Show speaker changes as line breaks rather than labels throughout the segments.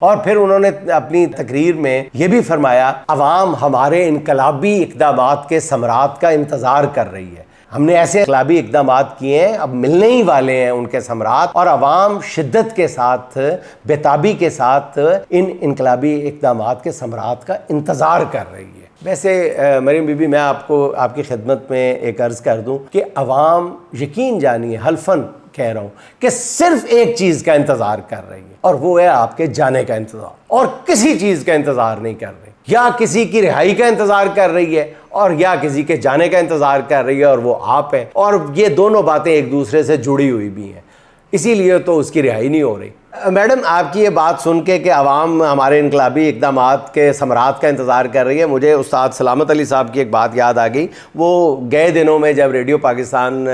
और फिर उन्होंने अपनी तकरीर में यह भी फरमाया, अवाम हमारे इनकलाबी इक़दामात के समरात का इंतज़ार कर रही है। हमने ऐसे इनकलाबी इक़दामात किए हैं, अब मिलने ही वाले हैं उनके समरात, और अवाम शिद्दत के साथ, बेताबी के साथ इन इनकलाबी इक़दामात के समरात का इंतज़ार कर रही है। वैसे मरीम बीबी, मैं आपको आपकी खिदमत में एक अर्ज़ कर दूं कि अवाम यकीन जानिए, हल्फन कह रहा हूं कि सिर्फ एक चीज़ का इंतज़ार कर रही है, और वो है आपके जाने का इंतज़ार, और किसी चीज़ का इंतज़ार नहीं कर रही। या किसी की रिहाई का इंतज़ार कर रही है, और या किसी के जाने का इंतज़ार कर रही है, और वो आप हैं। और ये दोनों बातें एक दूसरे से जुड़ी हुई भी हैं, इसीलिए तो उसकी रिहाई नहीं हो रही। मैडम, आपकी ये बात सुन के कि अवाम हमारे इनकलाबी इक़दामात के समरात का इंतज़ार कर रही है, मुझे उस्ताद सलामत अली साहब की एक बात याद आ गई। वो गए दिनों में जब रेडियो पाकिस्तान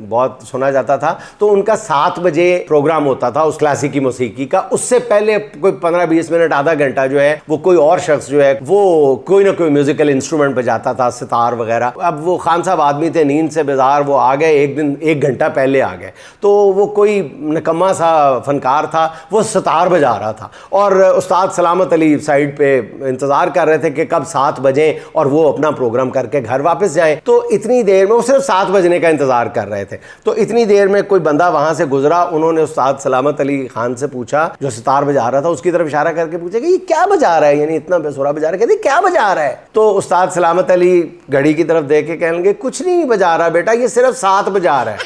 बहुत सुना जाता था, तो उनका 7 बजे प्रोग्राम होता था उस क्लासिकी मौसीकी का। उससे पहले कोई 15-20 मिनट, आधा घंटा जो है, वो कोई और शख्स जो है वो कोई ना कोई म्यूज़िकल इंस्ट्रूमेंट बजाता था, सितार वगैरह। अब वो खान साहब आदमी थे, नींद से बेजार, वो आ गए एक दिन 1 घंटा पहले आ गए, तो वो कोई निकम्मा सा फनकार था, वो सितार बजा रहा था, और उस्ताद सलामत अली साइड पे इंतज़ार कर रहे थे कि कब 7 बजे और वो अपना प्रोग्राम करके घर वापस जाएं। तो इतनी देर में वो सिर्फ 7 बजने का इंतज़ार कर रहे थे। तो इतनी देर में कोई बंदा वहाँ से गुजरा, उन्होंने उस्ताद सलामत अली खान से पूछा, जो सितार बजा रहा था, उसकी तरफ इशारा करके पूछा कि ये क्या बजा रहा है, यानी इतना बेसुरा बजा रहा है, कहते क्या बजा रहा है? तो उस्ताद सलामत अली घड़ी की तरफ देख के कहने लगे, कुछ नहीं बजा रहा बेटा, ये सिर्फ 7 बजा रहा है।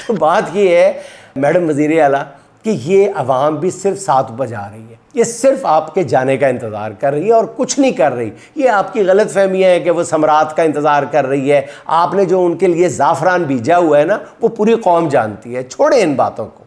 तो बात ये है मैडम वज़ीर आला कि ये अवाम भी सिर्फ 7 बजा रही है, ये सिर्फ आपके जाने का इंतज़ार कर रही है और कुछ नहीं कर रही। ये आपकी गलत फहमियाँ है कि वो समरात का इंतज़ार कर रही है। आपने जो उनके लिए ज़ाफ़रान बीजा हुआ है ना, वो पूरी कौम जानती है। छोड़े इन बातों को।